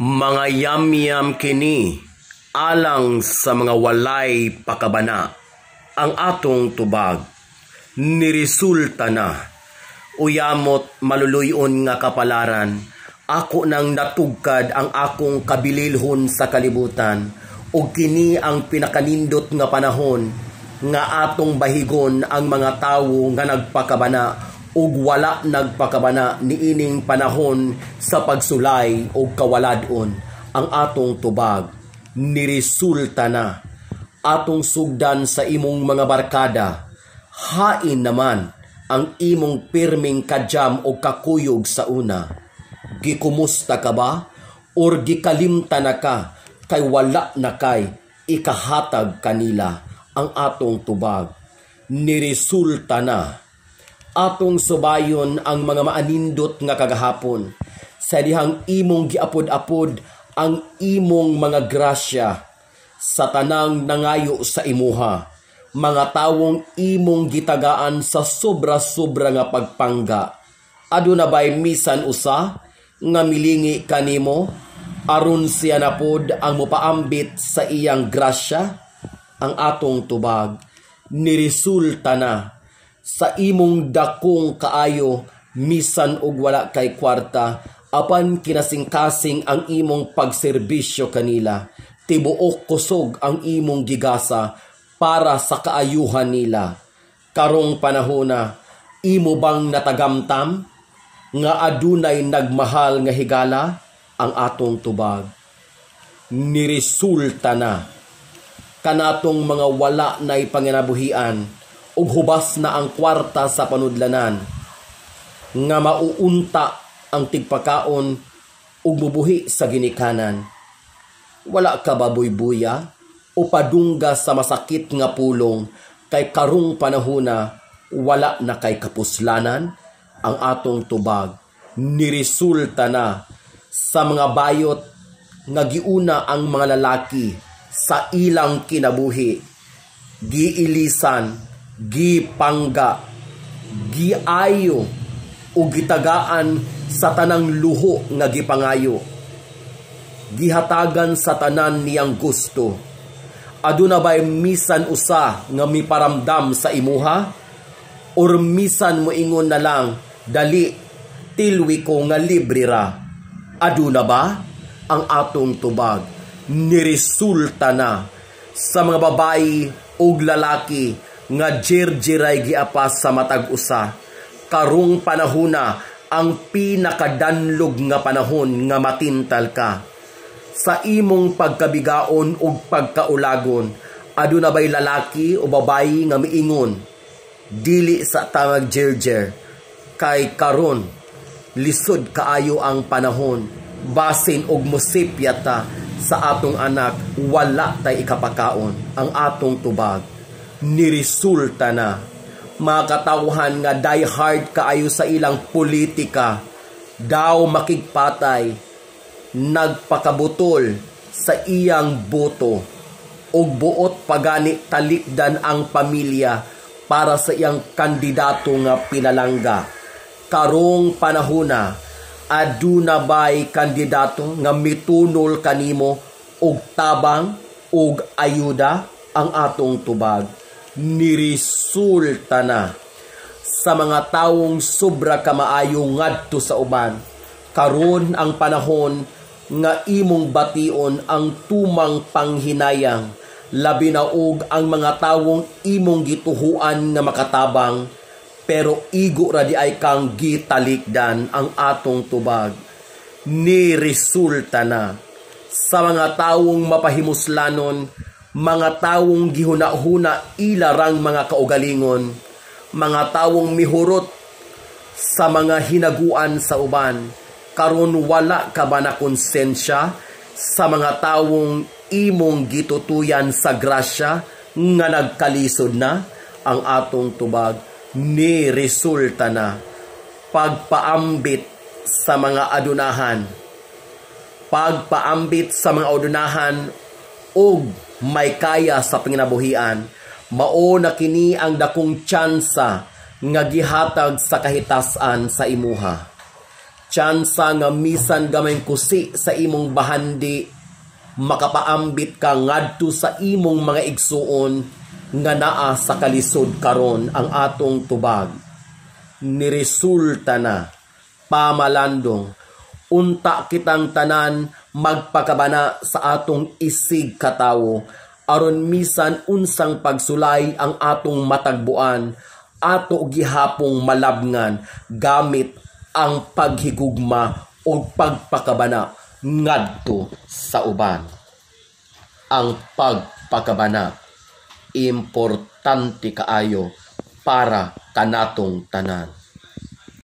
Mga yam-yam kini, alang sa mga walay pakabana, ang atong tubag, niresulta na, uyamot maluluyon nga kapalaran, ako nang natugkad ang akong kabililhon sa kalibutan, ug kini ang pinakanindot nga panahon, nga atong bahigon ang mga tawo nga nagpakabana, ug wala nagpakabana niining panahon sa pagsulay ug kawaladon. Ang atong tubag niresulta na, atong sugdan sa imong mga barkada, hain naman ang imong pirming kadyam o kakuyog sa una. Gikumusta ka ba or gikalimta na ka kay wala na kay ikahatag kanila. Ang atong tubag niresulta na, atong subayon ang mga maanindot nga kagahapon, sa dihang imong giapod-apod ang imong mga grasya sa tanang nangayo sa imuha, mga tawong imong gitagaan sa sobra-sobra nga pagpangga. Aduna bay misan usa nga milingi kanimo aron siya napod ang mopaambit sa iyang grasya? Ang atong tubag niresulta na, sa imong dakong kaayo misan og wala kay kwarta, apan kinasing-kasing ang imong pagserbisyo kanila, tibuok kusog ang imong gigasa para sa kaayuhan nila. Karong panahona, imo bang natagamtam nga adunay nagmahal nga higala? Ang atong tubag niresulta na, kanatong mga wala na'y panginabuhian ug hubas na ang kwarta sa panudlanan, nga mauunta ang tigpakaon ug mubuhi sa ginikanan. Wala ka ba buybuya o padungga sa masakit nga pulong, kay karong panahona wala na kay kapuslanan? Ang atong tubag niresulta na, sa mga bayot nga giuna ang mga lalaki sa ilang kinabuhi, giilisan, gipangga, giayo o gitagaan sa tanang luho nga gipangayo, gihatagan sa tanan niyang gusto. Aduna bay misan usa nga miparamdam sa imuha, or misan moingon na lang, dali tilwi ko nga libre ra? Aduna ba? Ang atong tubag niresulta na, sa mga babayi ug lalaki nga jirjiray giapas sa matag usa. Karong panahona ang pinakadanlog nga panahon nga matintal ka sa imong pagkabigaon ug pagkaulagon. Aduna bay lalaki o babayi nga miingon dili sa tamag jirjer, kay karon lisod kaayo ang panahon, basin og mosipyata sa atong anak, wala tay ikapakaon. Ang atong tubag niresulta na, mga katawhan nga die hard kaayo sa ilang politika, daw makigpatay, nagpakabutol sa iyang boto, ug buot pagani talikdan ang pamilya para sa iyang kandidato nga pinalangga. Karong panahona, aduna bay kandidato nga mitunol kanimo og tabang og ayuda? Ang atong tubag niresulta na, sa mga tawong sobra kamaayo ngadto sa uban. Karon ang panahon nga imong bation ang tumang panghinayang, labi na og ang mga tawong imong gituhuan nga makatabang, pero igo ra di ay kang gitalikdan. Ang atong tubag niresulta na, sa mga tawong mapahimuslanon, mga tawong gihuna-huna ilarang mga kaugalingon, mga tawong mihurot sa mga hinaguan sa uban. Karon wala ka ba na konsensya sa mga tawong imong gitutuyan sa grasya nga nagkalisod na? Ang atong tubag niresulta na, pagpaambit sa mga adunahan, pagpaambit sa mga adunahan og may kaya sa panginabuhian, mao na kini ang dakong tsansa nga gihatag sa kahitasan sa imuha. Tsansa nga misan gamay kusi sa imong bahandi, makapaambit ka ngadto sa imong mga igsuon nga naa sa kalisod karon ang atong tubag. Niresulta na, pamalandong, unta kitang tanan magpakabana sa atong isig katawo, aron misan unsang pagsulay ang atong matagbuan, ato gihapong malabngan gamit ang paghigugma o pagpakabana ngadto sa uban. Ang pagpakabana importante kaayo para kanatong tanan.